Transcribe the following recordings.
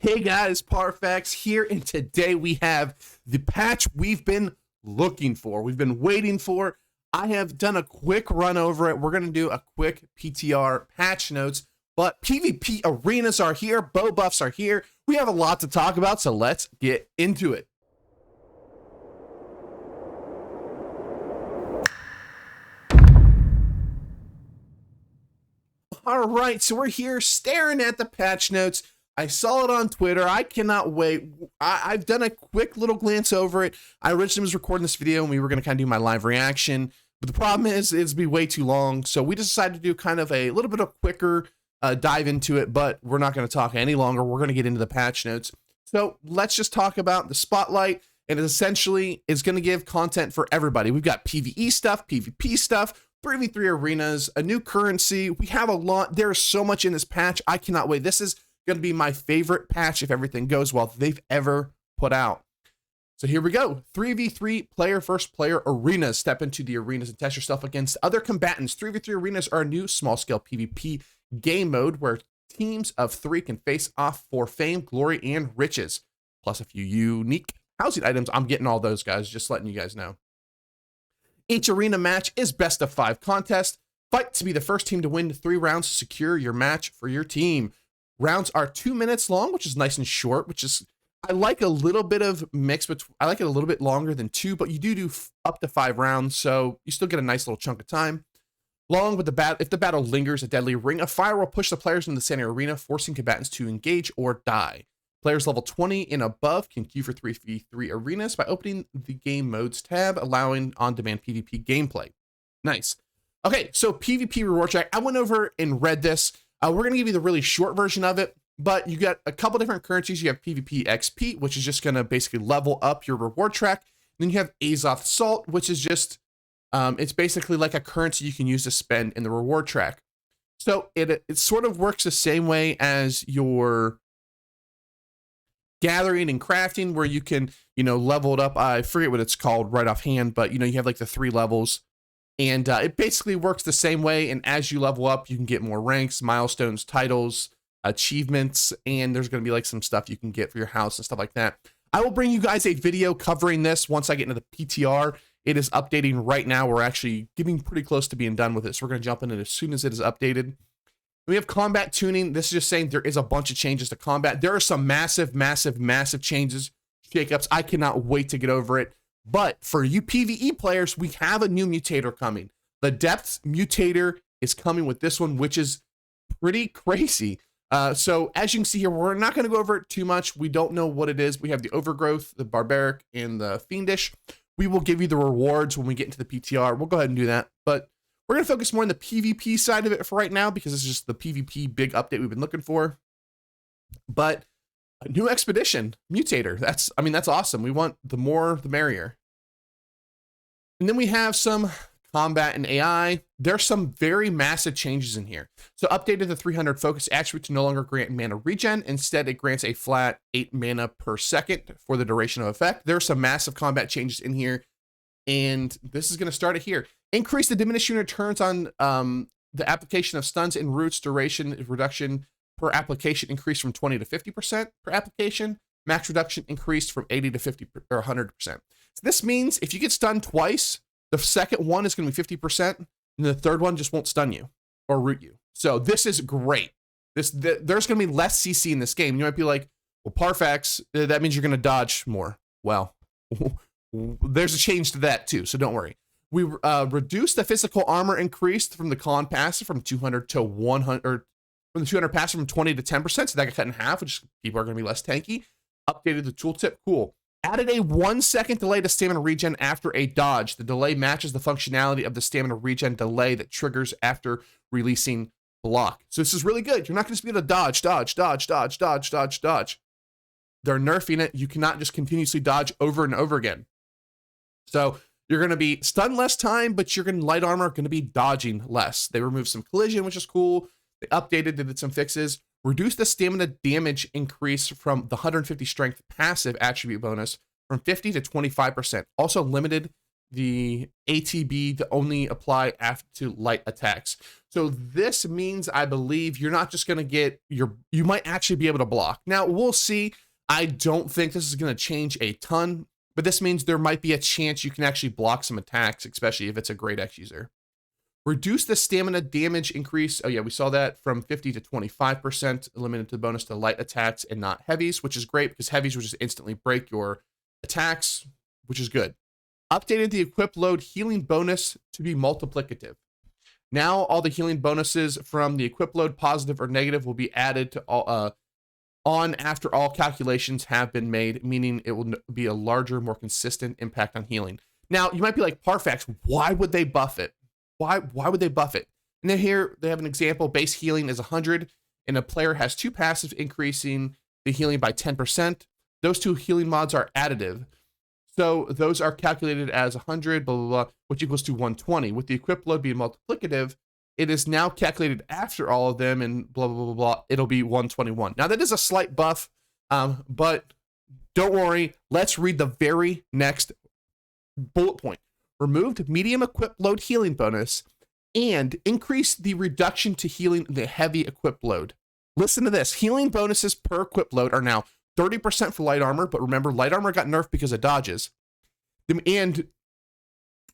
Hey guys, Parfax here, and today we have the patch we've been looking for. We've been waiting for. I have done a quick run over it. We're going to do a quick PTR patch notes, but PvP arenas are here, bow buffs are here. We have a lot to talk about, so let's get into it. All right, so we're here staring at the patch notes. I saw it on Twitter. I cannot wait. I've done a quick little glance over it. I originally was recording this video and we were going to kind of do my live reaction, but the problem is it'd be way too long. So we decided to do kind of a little bit of quicker dive into it, but we're not going to talk any longer. We're going to get into the patch notes. So let's just talk about the spotlight, and it essentially is going to give content for everybody. We've got PvE stuff, PvP stuff, 3v3 arenas, a new currency. We have a lot. There's so much in this patch. I cannot wait. This is going to be my favorite patch if everything goes well they've ever put out. So here we go. 3v3 player versus player arenas. Step into the arenas and test yourself against other combatants. 3v3 arenas are a new small-scale PvP game mode where teams of 3 can face off for fame, glory, and riches, plus a few unique housing items. I'm getting all those, guys, just letting you guys know. Each arena match is best of 5 contest. Fight to be the first team to win 3 rounds to secure your match for your team. Rounds are 2 minutes long, which is nice and short, which is, I like a little bit of mix, but I like it a little bit longer than 2, but you do up to 5 rounds, so you still get a nice little chunk of time. Long with the battle, if the battle lingers, a deadly ring of fire will push the players into the center arena, forcing combatants to engage or die. Players level 20 and above can queue for 3v3 arenas by opening the game modes tab, allowing on-demand PvP gameplay. Nice. Okay, so PvP reward track. I went over and read this. We're going to give you the really short version of it, but you got a couple different currencies. You have PvP XP, which is just going to basically level up your reward track. Then you have Azoth Salt, which is just, it's basically like a currency you can use to spend in the reward track. So it sort of works the same way as your gathering and crafting, where you can, level it up. I forget what it's called right offhand, but you have like the 3 levels. And it basically works the same way, and as you level up, you can get more ranks, milestones, titles, achievements, and there's going to be like some stuff you can get for your house and stuff like that. I will bring you guys a video covering this once I get into the PTR. It is updating right now. We're actually getting pretty close to being done with it, so we're going to jump in it as soon as it is updated. We have combat tuning. This is just saying there is a bunch of changes to combat. There are some massive, massive, massive changes, shakeups. I cannot wait to get over it. But for you PvE players, we have a new mutator coming. The Depths mutator is coming with this one, which is pretty crazy. So as you can see here, we're not going to go over it too much. We don't know what it is. We have the Overgrowth, the Barbaric, and the Fiendish. We will give you the rewards when we get into the PTR. We'll go ahead and do that. But we're going to focus more on the PvP side of it for right now, because it's just the PvP big update we've been looking for. But a new expedition mutator. That's awesome. We want the more, the merrier. And then we have some combat and AI. There's some very massive changes in here. So updated the 300 focus attribute to no longer grant mana regen. Instead, it grants a flat 8 mana per second for the duration of effect. There's some massive combat changes in here, and this is going to start it here. Increase the diminishing returns on the application of stuns and roots. Duration reduction per application increased from 20 to 50% per application. Max reduction increased from 80 to 50 or 100%. So this means if you get stunned twice, the second one is going to be 50%, and the third one just won't stun you or root you. So this is great. There's going to be less CC in this game. You might be like, well, Parfax, that means you're going to dodge more. Well, there's a change to that too, so don't worry. We reduced the physical armor increased from the con passive from 200 to 100, or from the 200 passive from 20 to 10%, so that got cut in half, which people are going to be less tanky. Updated the tooltip, cool. Added a 1-second delay to stamina regen after a dodge. The delay matches the functionality of the stamina regen delay that triggers after releasing block. So this is really good. You're not going to be able to dodge. They're nerfing it. You cannot just continuously dodge over and over again. So you're going to be stunned less time, but you're going to light armor going to be dodging less. They removed some collision, which is cool. They updated, they did some fixes. Reduced the stamina damage increase from the 150 strength passive attribute bonus from 50 to 25%. Also limited the ATB to only apply after light attacks. So this means, I believe, you're not just going to get you might actually be able to block. Now, we'll see. I don't think this is going to change a ton, but this means there might be a chance you can actually block some attacks, especially if it's a great X user. Reduce the stamina damage increase. Oh yeah, we saw that from 50 to 25%, limited to bonus to light attacks and not heavies, which is great because heavies will just instantly break your attacks, which is good. Updated the equip load healing bonus to be multiplicative. Now all the healing bonuses from the equip load, positive or negative, will be added to all on after all calculations have been made, meaning it will be a larger, more consistent impact on healing. Now you might be like, Parfax, why would they buff it? Why would they buff it? And then here they have an example. Base healing is 100, and a player has 2 passives increasing the healing by 10%. Those 2 healing mods are additive. So those are calculated as 100, blah, blah, blah, which equals to 120. With the equip load being multiplicative, it is now calculated after all of them, and blah, blah, blah, blah, it'll be 121. Now that is a slight buff, but don't worry. Let's read the very next bullet point. Removed medium equip load healing bonus and increase the reduction to healing the heavy equip load. Listen to this. Healing bonuses per equip load are now 30% for light armor, but remember, light armor got nerfed because of dodges. And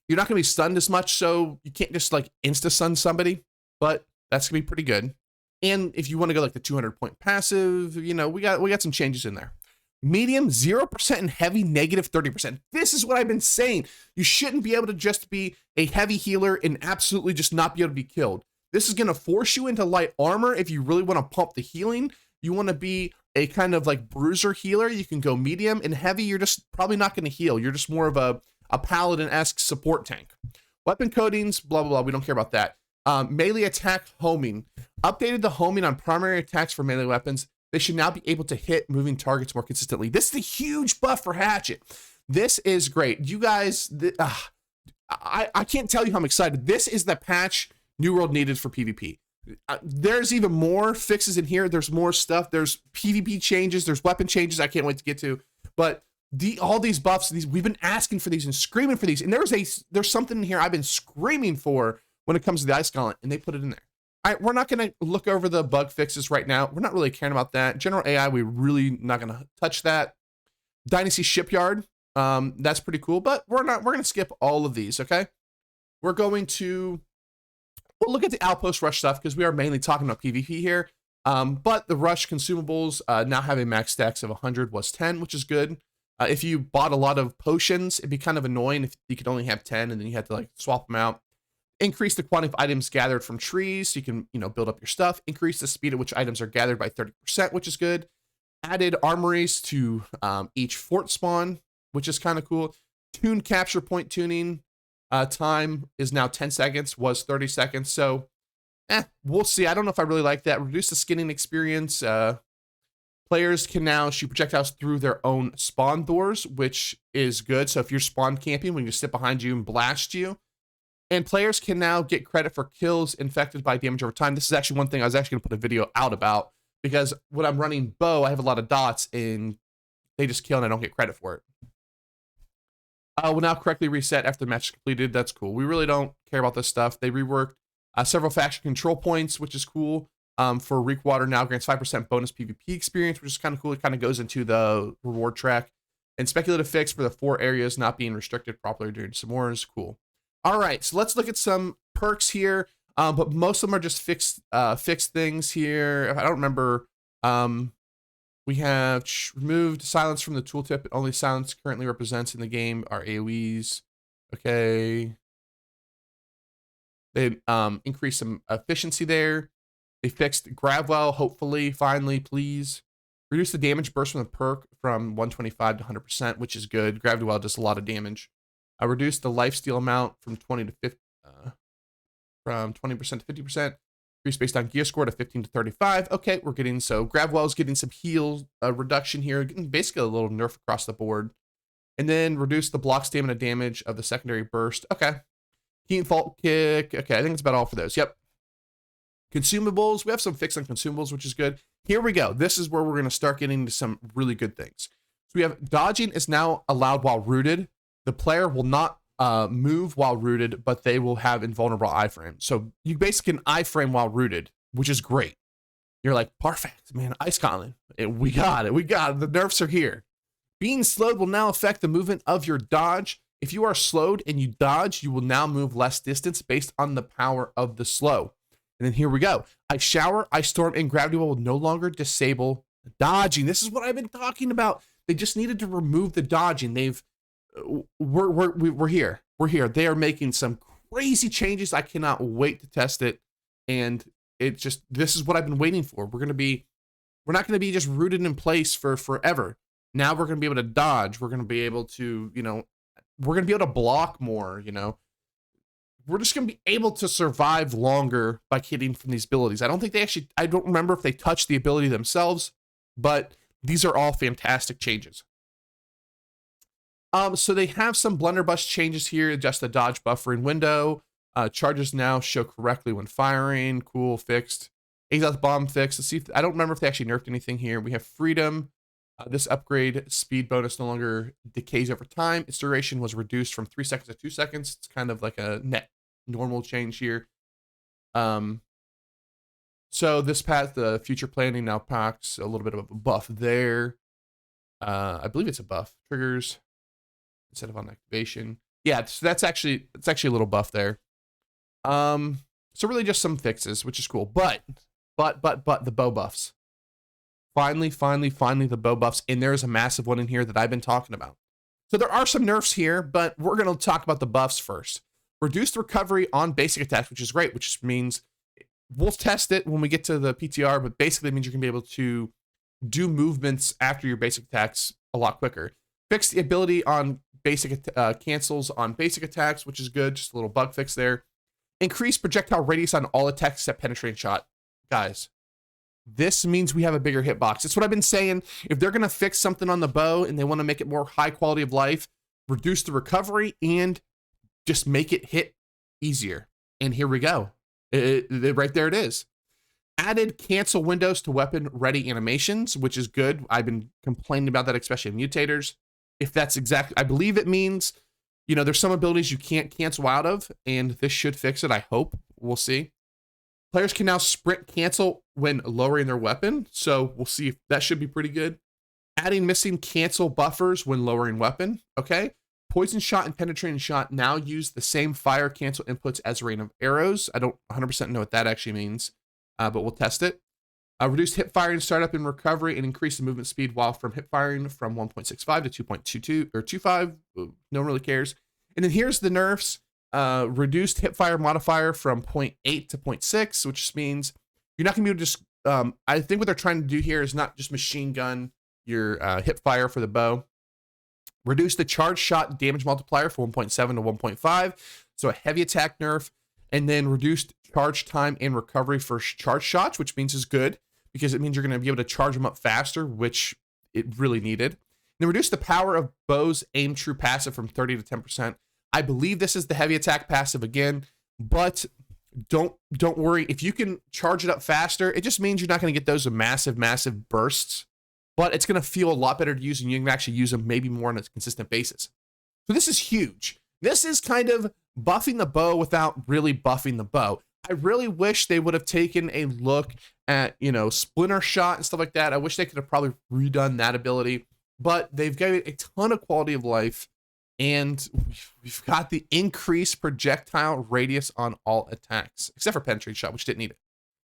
you're not going to be stunned as much, so you can't just like insta-stun somebody, but that's going to be pretty good. And if you want to go like the 200-point passive, you know, we got some changes in there. Medium 0% and heavy negative 30%. This is what I've been saying. You shouldn't be able to just be a heavy healer and absolutely just not be able to be killed. This is going to force you into light armor if you really want to pump the healing. You want to be a kind of like bruiser healer. You can go medium, and heavy, you're just probably not going to heal. You're just more of a paladin-esque support tank. Weapon codings, blah, blah, blah. We don't care about that. Melee attack homing. Updated the homing on primary attacks for melee weapons. They should now be able to hit moving targets more consistently. This is a huge buff for Hatchet. This is great. You guys, I can't tell you how I'm excited. This is the patch New World needed for PvP. There's even more fixes in here. There's more stuff. There's PvP changes. There's weapon changes I can't wait to get to. But all these buffs, we've been asking for these and screaming for these. And there's something in here I've been screaming for when it comes to the Ice Gauntlet, and they put it in there. All right, we're not going to look over the bug fixes right now. We're not really caring about that. General AI, we're really not going to touch that. Dynasty Shipyard, that's pretty cool, but we're going to skip all of these, okay? We're going to look at the Outpost Rush stuff because we are mainly talking about PvP here. But the Rush consumables now have a max stacks of 100 was 10, which is good. If you bought a lot of potions, it'd be kind of annoying if you could only have 10 and then you had to like swap them out. Increase the quantity of items gathered from trees so you can, build up your stuff. Increase the speed at which items are gathered by 30%, which is good. Added armories to each fort spawn, which is kind of cool. Tune capture point tuning time is now 10 seconds, was 30 seconds. So, we'll see. I don't know if I really like that. Reduce the skinning experience. Players can now shoot projectiles through their own spawn doors, which is good. So if you're spawn camping, when you sit behind you and blast you. And players can now get credit for kills infected by damage over time. This is actually one thing I was actually going to put a video out about, because when I'm running bow, I have a lot of dots and they just kill and I don't get credit for it. Will now correctly reset after the match is completed. That's cool. We really don't care about this stuff. They reworked several faction control points, which is cool. For Reekwater now grants 5% bonus PvP experience, which is kind of cool. It kind of goes into the reward track. And speculative fix for the 4 areas not being restricted properly during some wars. Cool. All right, so let's look at some perks here, but most of them are just fixed things here. I don't remember. We have removed silence from the tooltip. Only silence currently represents in the game are AoEs. Okay. They increased some efficiency there. They fixed Gravwell, hopefully, finally, please. Reduce the damage burst from the perk from 125 to 100%, which is good. Gravwell does a lot of damage. I reduced the lifesteal amount from 20 to 50, from 20% to 50%. Increase based on gear score to 15 to 35. Okay, we're getting, so Gravwell's getting some heal reduction here, getting basically a little nerf across the board. And then reduce the block stamina damage of the secondary burst. Okay. Keen Fault Kick. Okay, I think that's about all for those. Yep. Consumables. We have some fix on consumables, which is good. Here we go. This is where we're going to start getting into some really good things. So we have dodging is now allowed while rooted. The player will not move while rooted, but they will have invulnerable iframe. So you basically can iframe while rooted, which is great. You're like, perfect, man, Ice Colin. We got it. We got it. The nerfs are here. Being slowed will now affect the movement of your dodge. If you are slowed and you dodge, you will now move less distance based on the power of the slow. And then here we go. Ice Shower, Ice Storm, and Gravity Well will no longer disable dodging. This is what I've been talking about. They just needed to remove the dodging. We're here. We're here. They are making some crazy changes. I cannot wait to test it. And this is what I've been waiting for. We're not going to be just rooted in place for forever. Now we're going to be able to dodge. We're going to be able to, we're going to be able to block more, We're just going to be able to survive longer by hitting from these abilities. I don't remember if they touched the ability themselves, but these are all fantastic changes. So they have some blunderbuss changes here, adjust the dodge buffering window. Charges now show correctly when firing. Cool, fixed. Exhaust bomb fixed. Let's see I don't remember if they actually nerfed anything here. We have freedom. This upgrade speed bonus no longer decays over time. Its duration was reduced from 3 seconds to 2 seconds. It's kind of like a net normal change here. So this path, the future planning now packs a little bit of a buff there. I believe it's a buff. Triggers instead of on activation. Yeah, so it's actually a little buff there. So really just some fixes, which is cool. But the bow buffs. Finally, the bow buffs. And there's a massive one in here that I've been talking about. So there are some nerfs here, but we're going to talk about the buffs first. Reduced recovery on basic attacks, which is great, which means we'll test it when we get to the PTR, but basically it means you're going to be able to do movements after your basic attacks a lot quicker. Fix the ability on basic cancels on basic attacks, which is good. Just a little bug fix there. Increase projectile radius on all attacks except penetrating shot. Guys, this means we have a bigger hitbox. That's what I've been saying. If they're going to fix something on the bow and they want to make it more high quality of life, reduce the recovery and just make it hit easier. And here we go. Right there it is. Added cancel windows to weapon ready animations, which is good. I've been complaining about that, especially in mutators. If that's exactly, I believe it means, there's some abilities you can't cancel out of, and this should fix it, I hope. We'll see. Players can now sprint cancel when lowering their weapon, so we'll see if that should be pretty good. Adding missing cancel buffers when lowering weapon, okay. Poison shot and penetrating shot now use the same fire cancel inputs as rain of arrows. I don't 100% know what that actually means, but we'll test it. Reduce hip firing, startup and recovery, and increase the movement speed while from hip firing from 1.65 to 2.22 or 2.5. No one really cares. And then here's the nerfs. Reduced hip fire modifier from 0.8 to 0.6, which just means you're not gonna be able to just. I think what they're trying to do here is not just machine gun your hip fire for the bow. Reduce the charge shot damage multiplier from 1.7 to 1.5, so a heavy attack nerf, and then reduced charge time and recovery for charge shots, which means is good because it means you're going to be able to charge them up faster, which it really needed. And then reduce the power of bow's aim true passive from 30 to 10%. I believe this is the heavy attack passive again, but don't worry. If you can charge it up faster, it just means you're not going to get those massive bursts, but it's going to feel a lot better to use and you can actually use them maybe more on a consistent basis. So this is huge. This is kind of buffing the bow without really buffing the bow. I really wish they would have taken a look at, splinter shot and stuff like that. I wish they could have probably redone that ability, but they've got a ton of quality of life and we've got the increased projectile radius on all attacks, except for penetrating shot, which didn't need it.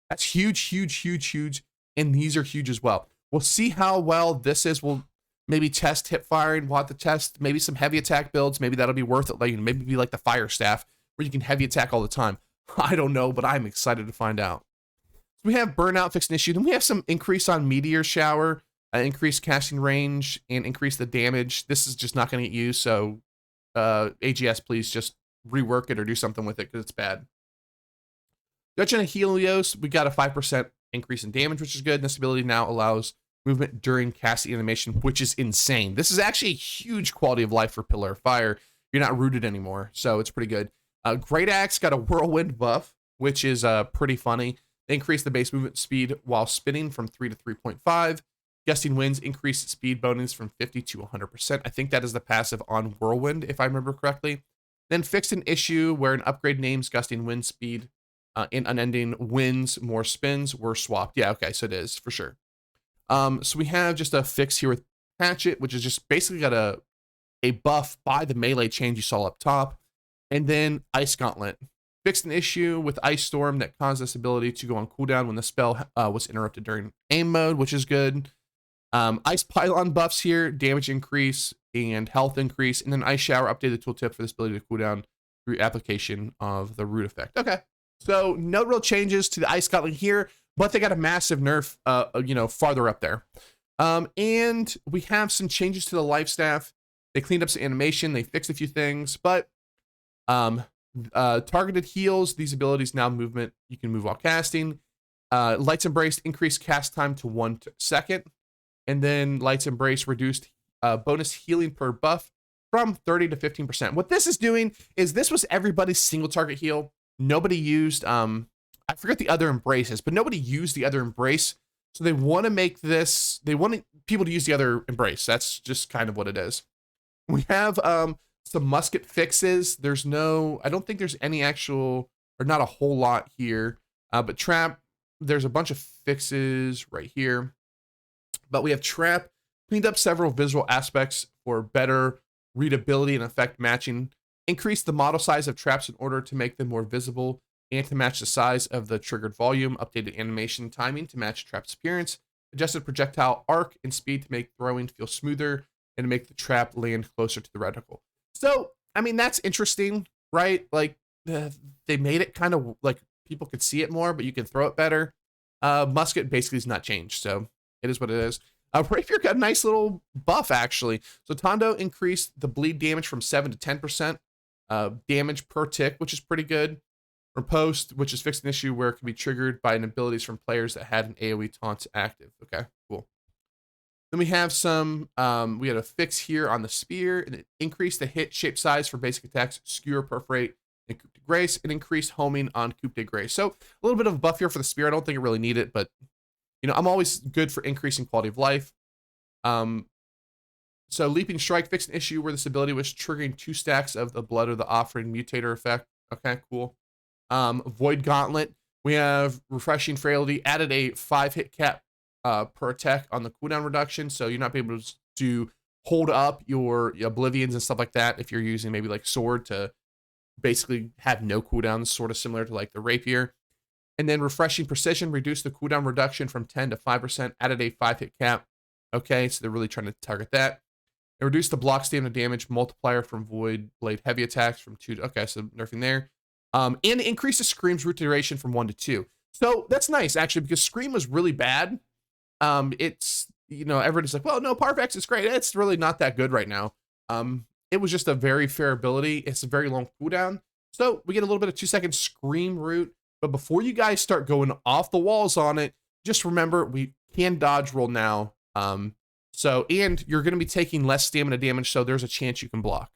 That's huge. And these are huge as well. We'll see how well this is. We'll maybe test hip firing. We'll have to test maybe some heavy attack builds. Maybe that'll be worth it. Like, maybe be like the fire staff where you can heavy attack all the time. I don't know, but I'm excited to find out. So we have burnout fixed an issue. Then we have some increase on meteor shower, increased casting range, and increase the damage. This is just not going to get used. So AGS, please just rework it or do something with it because it's bad. Judging a Helios, we got a 5% increase in damage, which is good. This ability now allows movement during casting animation, which is insane. This is actually a huge quality of life for Pillar of Fire. You're not rooted anymore, so it's pretty good. Great Axe got a whirlwind buff, which is pretty funny. They increase the base movement speed while spinning from 3 to 3.5. Gusting winds increase speed bonus from 50 to 100%. I think that is the passive on whirlwind, if I remember correctly. Then fixed an issue where an upgrade names gusting wind speed and unending winds, more spins were swapped. Yeah, okay, so it is for sure. So we have just a fix here with Hatchet, which is just basically got a buff by the melee change you saw up top. And then Ice Gauntlet. Fixed an issue with Ice Storm that caused this ability to go on cooldown when the spell was interrupted during aim mode, which is good. Ice Pylon buffs here, damage increase and health increase. And then Ice Shower updated the tooltip for this ability to cooldown through application of the root effect. Okay. So no real changes to the Ice Gauntlet here, but they got a massive nerf, farther up there. And we have some changes to the Life Staff. They cleaned up some animation. They fixed a few things, but targeted heals, these abilities now movement. You can move while casting. Lights Embrace increased cast time to 1 second. And then Lights Embrace reduced bonus healing per buff from 30 to 15%. What this is doing is this was everybody's single target heal. Nobody used, I forget the other embraces, but nobody used the other embrace. So they want to make this, they want people to use the other embrace. That's just kind of what it is. We have some musket fixes. There's no, I don't think there's any actual, or not a whole lot here. But trap, there's a bunch of fixes right here. But we have trap, cleaned up several visual aspects for better readability and effect matching. Increased the model size of traps in order to make them more visible and to match the size of the triggered volume. Updated animation timing to match trap's appearance. Adjusted projectile arc and speed to make throwing feel smoother and to make the trap land closer to the reticle. So, I mean, that's interesting, right? Like, they made it kind of like people could see it more, but you can throw it better. Musket basically has not changed, so it is what it is. Rapier got a nice little buff, actually. So Tondo increased the bleed damage from 7 to 10%. Damage per tick, which is pretty good. Riposte, which is fixed an issue where it can be triggered by abilities from players that had an AoE taunt active. Okay, cool. Then we have some, we had a fix here on the spear, and it increased the hit shape size for basic attacks, Skewer, Perforate, and Coup de Grace, and increased homing on Coup de Grace. So a little bit of a buff here for the spear. I don't think it really need it, but I'm always good for increasing quality of life. So Leaping Strike fixed an issue where this ability was triggering 2 stacks of the Blood of the Offering mutator effect. Okay, cool. Void Gauntlet, we have Refreshing Frailty, added a 5-hit cap per attack on the cooldown reduction, so you're not able to hold up your Oblivions and stuff like that if you're using maybe like Sword to basically have no cooldowns, sort of similar to like the Rapier. And then Refreshing Precision reduced the cooldown reduction from 10 to 5%, added a 5-hit cap. Okay, so they're really trying to target that. It reduced the block stamina damage multiplier from Void Blade heavy attacks from 2 to, okay, so nerfing there. And increased the Scream's root duration from 1 to 2. So that's nice, actually, because Scream was really bad. It's, everybody's like, well, no, Parfax is great. It's really not that good right now. It was just a very fair ability. It's a very long cooldown. So we get a little bit of 2-second Scream root. But before you guys start going off the walls on it, just remember we can dodge roll now. And you're going to be taking less stamina damage, so there's a chance you can block.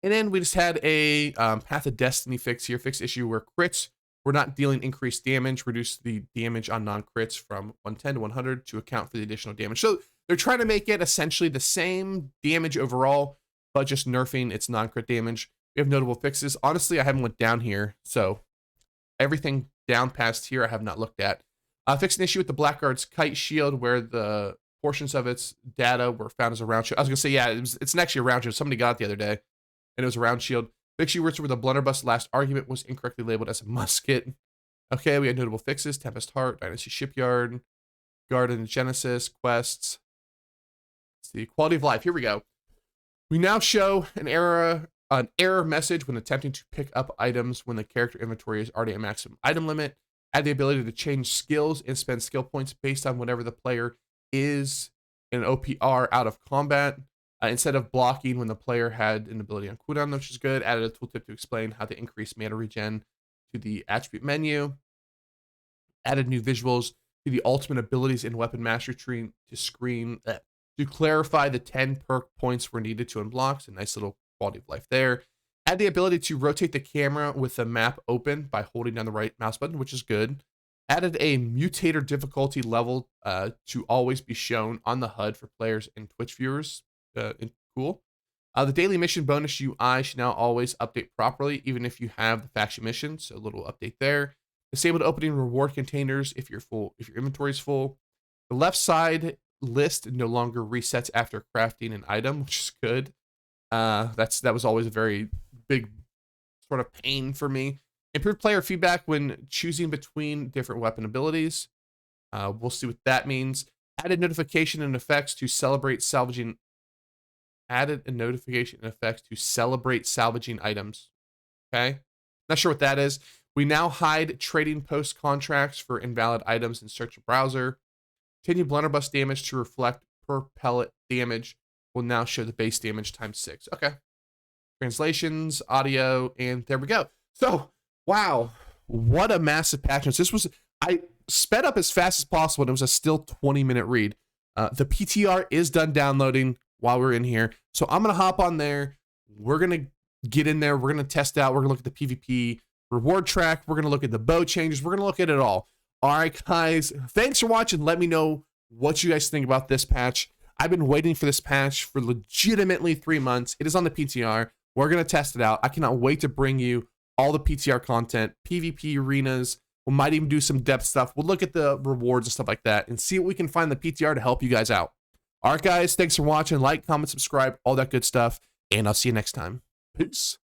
And then we just had a Path of Destiny fix here, fixed issue where crits were not dealing increased damage, reduced the damage on non-crits from 110 to 100 to account for the additional damage. So they're trying to make it essentially the same damage overall, but just nerfing its non-crit damage. We have notable fixes. Honestly, I haven't went down here, so everything down past here I have not looked at. Fixed an issue with the Blackguard's Kite Shield where the portions of its data were found as a round shield. I was going to say, yeah, it's actually a round shield. Somebody got it the other day, and it was a round shield. Fixed issue where the Blunderbuss last argument was incorrectly labeled as a musket. Okay, we had notable fixes. Tempest Heart, Dynasty Shipyard, Garden Genesis, quests. Let's see, quality of life. Here we go. We now show an error message when attempting to pick up items when the character inventory is already at maximum item limit. Add the ability to change skills and spend skill points based on whatever the player is in an OPR out of combat. Instead of blocking when the player had an ability on cooldown, which is good. Added a tooltip to explain how to increase mana regen to the attribute menu. Added new visuals to the ultimate abilities in weapon mastery tree to clarify the 10 perk points were needed to unblock. So nice little quality of life there. Add the ability to rotate the camera with the map open by holding down the right mouse button, which is good. Added a mutator difficulty level to always be shown on the HUD for players and Twitch viewers. Cool. The daily mission bonus UI should now always update properly, even if you have the faction mission. So a little update there. Disabled opening reward containers if you're full, if your inventory is full. The left side list no longer resets after crafting an item, which is good. That was always a very big sort of pain for me. Improved player feedback when choosing between different weapon abilities. We'll see what that means. Added notification and effects to celebrate salvaging. Added a notification and effects to celebrate salvaging items. Okay. Not sure what that is. We now hide trading post contracts for invalid items in search browser. Continue blunderbuss damage to reflect per pellet damage. Will now show the base damage times 6. Okay. Translations, audio, and there we go. So, wow, what a massive patch notes. This was, I sped up as fast as possible, and it was a still 20-minute read. The PTR is done downloading while we're in here. So I'm going to hop on there. We're going to get in there. We're going to test out. We're going to look at the PvP reward track. We're going to look at the bow changes. We're going to look at it all. All right, guys, thanks for watching. Let me know what you guys think about this patch. I've been waiting for this patch for legitimately 3 months. It is on the PTR. We're going to test it out. I cannot wait to bring you all the PTR content, PvP arenas. We might even do some depth stuff. We'll look at the rewards and stuff like that and see what we can find in the PTR to help you guys out. All right, guys, thanks for watching. Like, comment, subscribe, all that good stuff. And I'll see you next time. Peace.